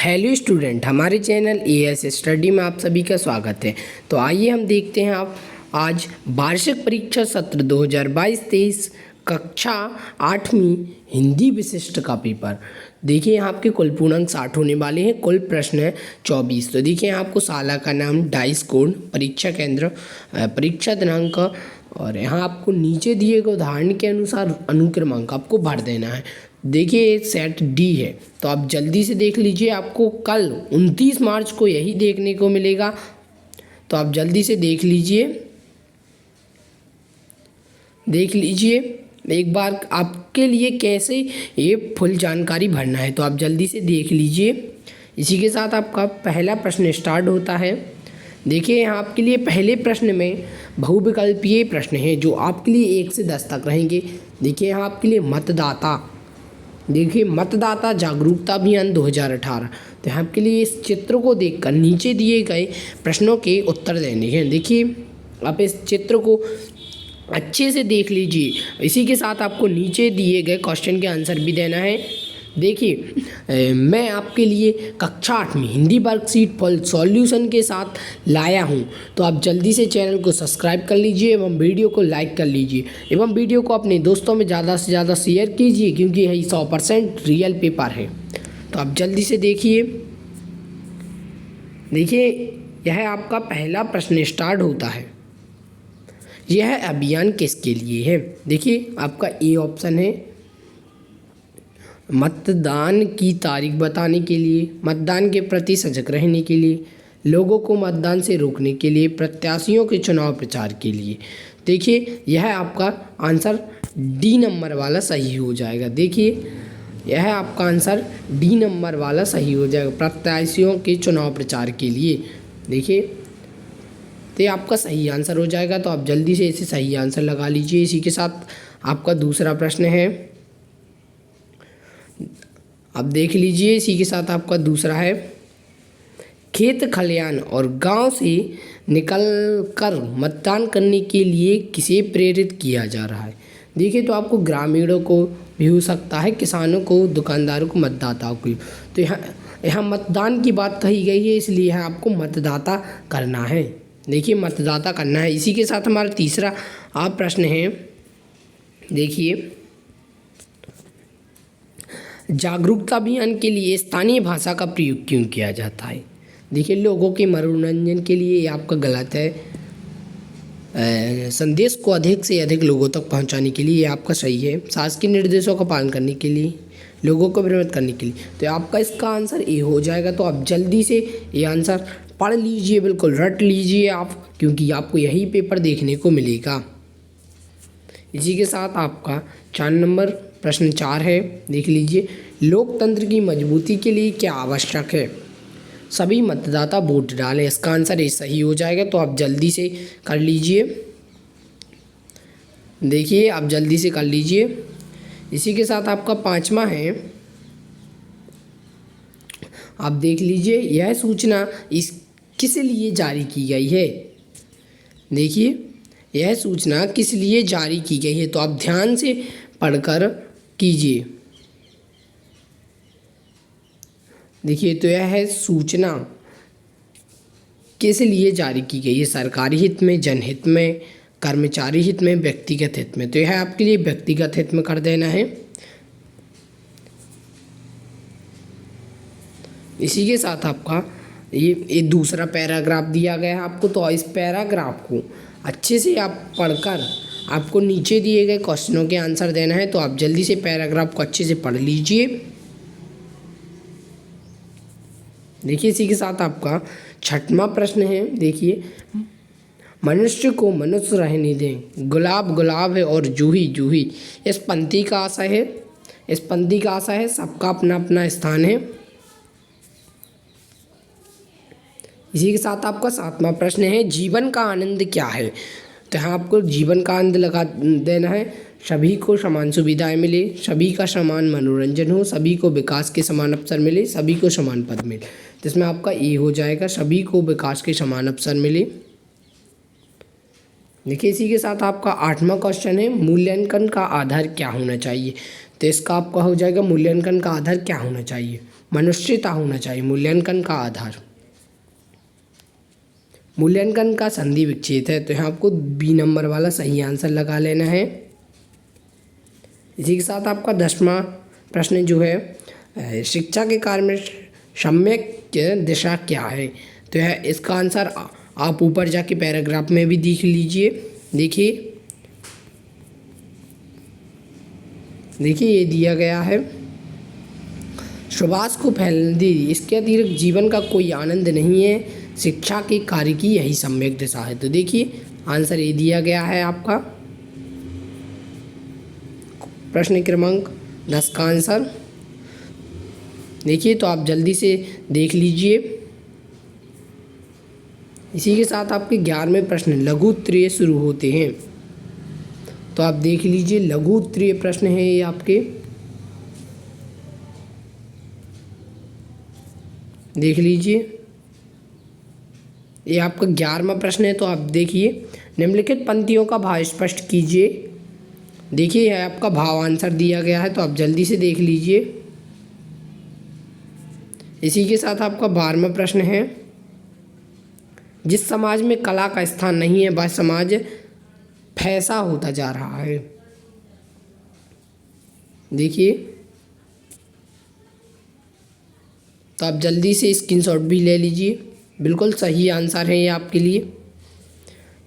Hello student, हमारे channel as study में आप सभी का स्वागत है। तो आइए हम देखते हैं आप आज वार्षिक परीक्षा सत्र 2022-23 कक्षा 8वीं हिंदी विशिष्ट का पेपर। देखिए यहाँ आपके कुल पूर्णांक 60 होने वाले हैं, कुल प्रश्न है 24। तो देखिए यहाँ आपको शाला का नाम, डाइस कोड, परीक्षा केंद्र, परीक्षा दिनांक और यहाँ आपको नीचे दिए गए उदाहरण के अनुसार अनुक्रमांक आपको भर देना है। देखिए सेट डी है, तो आप जल्दी से देख लीजिए। आपको कल 29 मार्च को यही देखने को मिलेगा, तो आप जल्दी से देख लीजिए एक बार आपके लिए कैसे ये फुल जानकारी भरना है, तो आप जल्दी से देख लीजिए। इसी के साथ आपका पहला प्रश्न स्टार्ट होता है। देखिए यहाँ आपके लिए पहले प्रश्न में बहुविकल्पीय प्रश्न है जो आपके लिए 1 से 10 तक रहेंगे। देखिए यहाँ आपके लिए मतदाता जागरूकता अभियान 2018। तो यहाँ आपके लिए इस चित्र को देखकर नीचे दिए गए प्रश्नों के उत्तर देने हैं। देखिए आप इस चित्र को अच्छे से देख लीजिए। इसी के साथ आपको नीचे दिए गए क्वेश्चन के आंसर भी देना है। देखिए मैं आपके लिए कक्षा 8वीं हिंदी वर्कशीट फुल सॉल्यूशन के साथ लाया हूं, तो आप जल्दी से चैनल को सब्सक्राइब कर लीजिए एवं वीडियो को लाइक कर लीजिए एवं वीडियो को अपने दोस्तों में ज़्यादा से ज़्यादा शेयर कीजिए, क्योंकि यही 100% रियल पेपर है। तो आप जल्दी से देखिए यह आपका पहला प्रश्न स्टार्ट होता है। यह अभियान किसके लिए है? देखिए आपका ए ऑप्शन है मतदान की तारीख बताने के लिए, मतदान के प्रति सजग रहने के लिए, लोगों को मतदान से रोकने के लिए, प्रत्याशियों के चुनाव प्रचार के लिए। देखिए यह आपका आंसर डी नंबर वाला सही हो जाएगा। देखिए यह आपका आंसर डी नंबर वाला सही हो जाएगा, प्रत्याशियों के चुनाव प्रचार के लिए। देखिए तो ये आपका सही आंसर हो जाएगा, तो आप जल्दी से इसे सही आंसर लगा लीजिए। इसी के साथ आपका दूसरा प्रश्न है, अब देख लीजिए। इसी के साथ आपका दूसरा है, खेत खलियान और गांव से निकलकर मतदान करने के लिए किसे प्रेरित किया जा रहा है? देखिए तो आपको ग्रामीणों को भी हो सकता है, किसानों को, दुकानदारों को, मतदाताओं को। तो यहाँ मतदान की बात कही गई है, इसलिए यहाँ आपको मतदाता करना है। देखिए मतदाता करना है। इसी के साथ हमारा तीसरा आप प्रश्न है, देखिए जागरूकता अभियान के लिए स्थानीय भाषा का प्रयोग क्यों किया जाता है? देखिए लोगों के मनोरंजन के लिए ये आपका गलत है, संदेश को अधिक से अधिक लोगों तक पहुंचाने के लिए ये आपका सही है, शासकीय निर्देशों का पालन करने के लिए, लोगों को प्रेरित करने के लिए। तो आपका इसका आंसर ए हो जाएगा। तो आप जल्दी से ये आंसर पढ़ लीजिए, बिल्कुल रट लीजिए आप, क्योंकि आपको यही पेपर देखने को मिलेगा। इसी के साथ आपका 4 नंबर प्रश्न 4 है, देख लीजिए। लोकतंत्र की मजबूती के लिए क्या आवश्यक है? सभी मतदाता वोट डालें। इसका आंसर ये सही हो जाएगा, तो आप जल्दी से कर लीजिए। देखिए आप जल्दी से कर लीजिए। इसी के साथ आपका 5वां है, आप देख लीजिए। यह सूचना किस लिए जारी की गई है? देखिए यह सूचना किस लिए जारी की गई है, तो आप ध्यान से पढ़कर कीजिए। देखिए तो यह है सूचना किस लिए जारी की गई है? सरकारी हित में, जनहित में, कर्मचारी हित में, व्यक्तिगत हित में। तो यह आपके लिए व्यक्तिगत हित में कर देना है। इसी के साथ आपका ये दूसरा पैराग्राफ दिया गया है आपको, तो इस पैराग्राफ को अच्छे से आप पढ़कर आपको नीचे दिए गए क्वेश्चनों के आंसर देना है। तो आप जल्दी से पैराग्राफ को अच्छे से पढ़ लीजिए। देखिए इसी के साथ आपका 6वां प्रश्न है, देखिए मनुष्य को मनुष्य रहने दें, गुलाब गुलाब है और जूही जूही। इस पंक्ति का आशा है सबका अपना अपना स्थान है। इसी के साथ आपका 7वां प्रश्न है, जीवन का आनंद क्या है? तो यहाँ आपको जीवन का आनंद लगा देना है। सभी को समान सुविधाएं मिले, सभी का समान मनोरंजन हो, सभी को विकास के समान अवसर मिले, सभी को समान पद मिले। जिसमें आपका ए हो जाएगा, सभी को विकास के समान अवसर मिले। देखिए इसी के साथ आपका 8वां क्वेश्चन है, मूल्यांकन का आधार क्या होना चाहिए? तो इसका आपका हो जाएगा, मूल्यांकन का आधार क्या होना चाहिए? मनुष्यता होना चाहिए। मूल्यांकन का आधार, मूल्यांकन का संधि विच्छेद है, तो यहाँ आपको बी नंबर वाला सही आंसर लगा लेना है। इसी के साथ आपका 10वां प्रश्न जो है, शिक्षा के कार्य में सम्यक दिशा क्या है, तो यह इसका आंसर आप ऊपर जाके पैराग्राफ में भी देख लीजिए। देखिए ये दिया गया है, सुभाष को फैलने दी, इसके अतिरिक्त जीवन का कोई आनंद नहीं है, शिक्षा के कार्य की यही सम्यक दिशा है। तो देखिए आंसर ये दिया गया है आपका प्रश्न क्रमांक 10 का आंसर। देखिए तो आप जल्दी से देख लीजिए। इसी के साथ आपके 11वें प्रश्न लघु उत्तरीय शुरू होते हैं, तो आप देख लीजिए लघु उत्तरीय प्रश्न है ये आपके, देख लीजिए ये आपका 11वां प्रश्न है। तो आप देखिए निम्नलिखित पंक्तियों का भाव स्पष्ट कीजिए। देखिए यह आपका भाव आंसर दिया गया है, तो आप जल्दी से देख लीजिए। इसी के साथ आपका 12वां प्रश्न है, जिस समाज में कला का स्थान नहीं है वह समाज फैसा होता जा रहा है। देखिए तो आप जल्दी से स्क्रीनशॉट भी ले लीजिए, बिल्कुल सही आंसर है ये आपके लिए।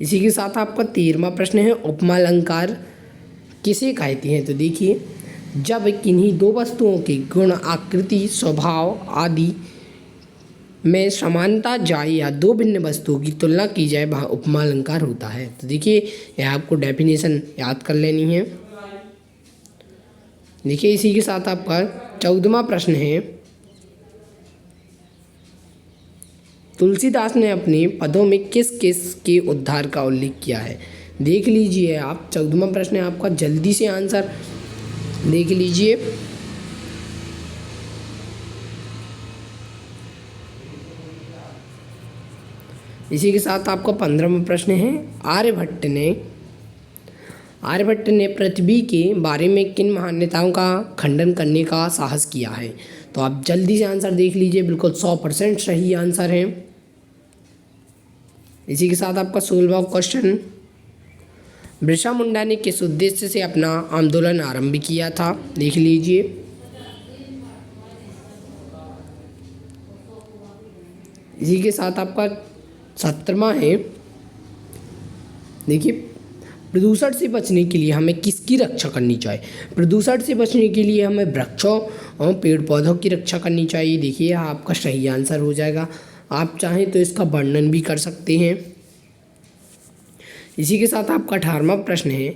इसी के साथ आपका 13वां प्रश्न है, उपमा अलंकार किसे कहते हैं, तो देखिए जब किन्हीं दो वस्तुओं के गुण, आकृति, स्वभाव आदि में समानता जाए या दो भिन्न वस्तुओं की तुलना की जाए वहाँ उपमा अलंकार होता है। तो देखिए यह आपको डेफिनेशन याद कर लेनी है। देखिए इसी के साथ आपका 14वां प्रश्न है, तुलसीदास ने अपने पदों में किस किस के उद्धार का उल्लेख किया है। देख लीजिए आप, 14वां प्रश्न है आपका, जल्दी से आंसर देख लीजिए। इसी के साथ आपका 15वां प्रश्न है, आर्यभट्ट ने पृथ्वी के बारे में किन मान्यताओं का खंडन करने का साहस किया है। तो आप जल्दी से आंसर देख लीजिए, बिल्कुल 100% सही आंसर है। इसी के साथ आपका 16वां क्वेश्चन, बिरसा मुंडा ने किस उद्देश्य से अपना आंदोलन आरंभ किया था। देख लीजिए। इसी के साथ आपका 17वां है, देखिए प्रदूषण से बचने के लिए हमें किसकी रक्षा करनी चाहिए। प्रदूषण से बचने के लिए हमें वृक्षों और पेड़ पौधों की रक्षा करनी चाहिए। देखिए आपका सही आंसर हो जाएगा, आप चाहें तो इसका वर्णन भी कर सकते हैं। इसी के साथ आपका 18वां प्रश्न है,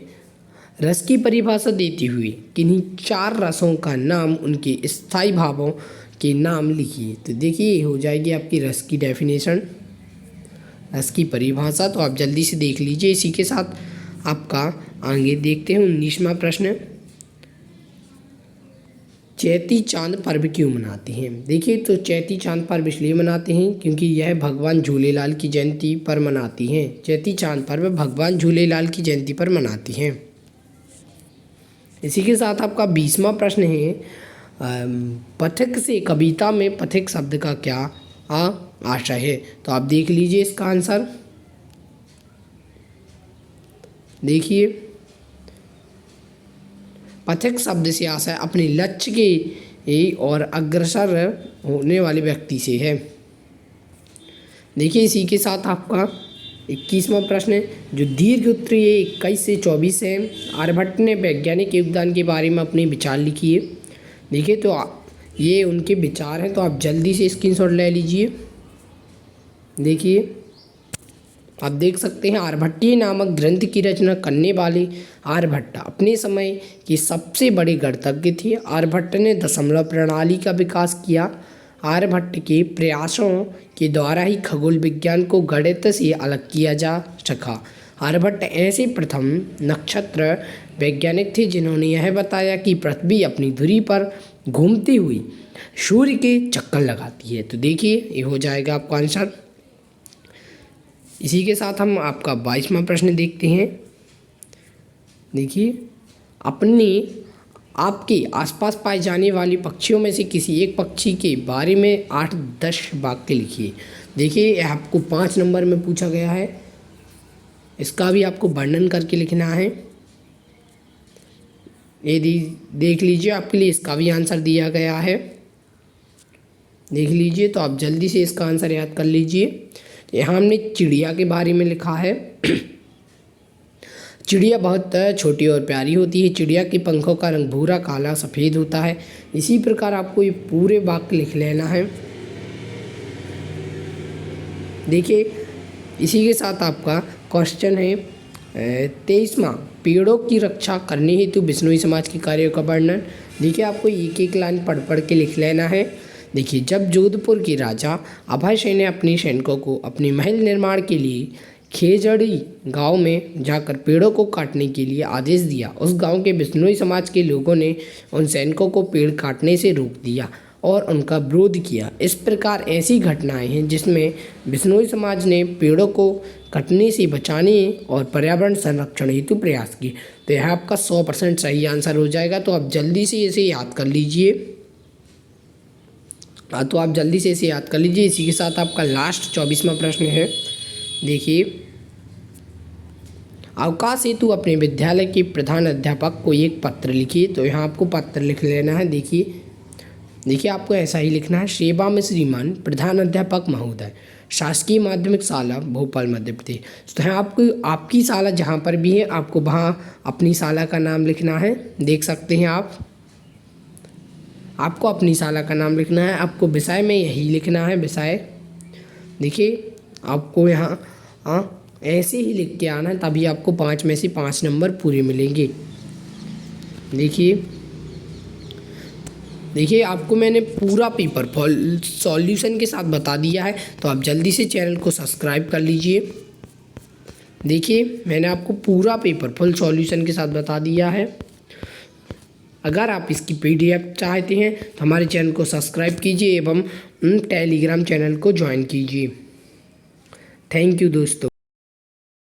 रस की परिभाषा देते हुए किन्हीं 4 रसों का नाम, उनके स्थायी भावों के नाम लिखिए। तो देखिए ये हो जाएगी आपकी रस की डेफिनेशन, रस की परिभाषा। तो आप जल्दी से देख लीजिए। इसी के साथ आपका आगे देखते हैं 19वां प्रश्न, चैती चांद पर्व क्यों मनाते हैं। देखिए तो चैती चांद पर्व इसलिए मनाते हैं क्योंकि यह भगवान झूलेलाल की जयंती पर मनाती हैं। चैती चांद पर्व भगवान झूलेलाल की जयंती पर मनाती हैं। इसी के साथ आपका 20वां प्रश्न है, पथिक से कविता में पथिक शब्द का क्या आशय है। तो आप देख लीजिए इसका आंसर। देखिए पथिक शब्द से आशय अपने लक्ष्य के और अग्रसर होने वाले व्यक्ति से है। देखिए इसी के साथ आपका 21वां प्रश्न है, जो दीर्घ उत्तरीय 21 से 24 है, आर्यभट्ट ने वैज्ञानिक योगदान के बारे में अपने विचार लिखिए। देखिए तो ये उनके विचार हैं, तो आप जल्दी से स्क्रीनशॉट ले लीजिए। देखिए आप देख सकते हैं, आर्यभट्टीय नामक ग्रंथ की रचना करने वाले आर्यभट्ट अपने समय के सबसे बड़े गणितज्ञ थे। आर्यभट्ट ने दशमलव प्रणाली का विकास किया। आर्यभट्ट के प्रयासों के द्वारा ही खगोल विज्ञान को गणित से अलग किया जा सका। आर्यभट्ट ऐसे प्रथम नक्षत्र वैज्ञानिक थे जिन्होंने यह बताया कि पृथ्वी अपनी धुरी पर घूमती हुई सूर्य के चक्कर लगाती है। तो देखिए ये हो जाएगा आपका आंसर। इसी के साथ हम आपका 22वां प्रश्न देखते हैं। देखिए अपने आपके आसपास पाए जाने वाले पक्षियों में से किसी एक पक्षी के बारे में 8-10 वाक्य लिखिए। देखिए यह आपको 5 नंबर में पूछा गया है, इसका भी आपको वर्णन करके लिखना है। ये देख लीजिए, आपके लिए इसका भी आंसर दिया गया है, देख लीजिए। तो आप जल्दी से इसका आंसर याद कर लीजिए। यहाँ हमने चिड़िया के बारे में लिखा है। चिड़िया बहुत छोटी और प्यारी होती है। चिड़िया के पंखों का रंग भूरा, काला, सफ़ेद होता है। इसी प्रकार आपको ये पूरे वाक्य लिख लेना है। देखिए इसी के साथ आपका क्वेश्चन है 23वां, पेड़ों की रक्षा करने हेतु बिश्नोई समाज के कार्यों का वर्णन। देखिए आपको एक एक लाइन पढ़ पढ़ के लिख लेना है। देखिए, जब जोधपुर के राजा अभय सिंह ने अपने सैनिकों को अपने महल निर्माण के लिए खेजड़ी गांव में जाकर पेड़ों को काटने के लिए आदेश दिया, उस गांव के बिश्नोई समाज के लोगों ने उन सैनिकों को पेड़ काटने से रोक दिया और उनका विरोध किया। इस प्रकार ऐसी घटनाएं हैं जिसमें बिश्नोई समाज ने पेड़ों को कटने से बचाने और पर्यावरण संरक्षण हेतु प्रयास किए। तो यह आपका 100% सही आंसर हो जाएगा। तो आप जल्दी से इसे याद कर लीजिए। इसी के साथ आपका लास्ट 24वां प्रश्न है। देखिए, अवकाश हेतु अपने विद्यालय के प्रधान अध्यापक को एक पत्र लिखिए। तो यहाँ आपको पत्र लिख लेना है। देखिए आपको ऐसा ही लिखना है। सेवा में श्रीमान प्रधान अध्यापक महोदय, शासकीय माध्यमिक शाला भोपाल मध्य प्रदेश। तो यहाँ आपकी शाला जहाँ पर भी है, आपको वहाँ अपनी शाला का नाम लिखना है। देख सकते हैं आपको अपनी शाला का नाम लिखना है। आपको विषय में यही लिखना है, विषय। देखिए आपको यहाँ ऐसे ही लिख के आना है, तभी आपको 5 में से 5 नंबर पूरे मिलेंगे। देखिए आपको मैंने पूरा पेपर फुल सॉल्यूशन के साथ बता दिया है। तो आप जल्दी से चैनल को सब्सक्राइब कर लीजिए। देखिए मैंने आपको पूरा पेपर फुल सॉल्यूशन के साथ बता दिया है। अगर आप इसकी PDF चाहते हैं तो हमारे चैनल को सब्सक्राइब कीजिए एवं टेलीग्राम चैनल को ज्वाइन कीजिए। थैंक यू दोस्तों।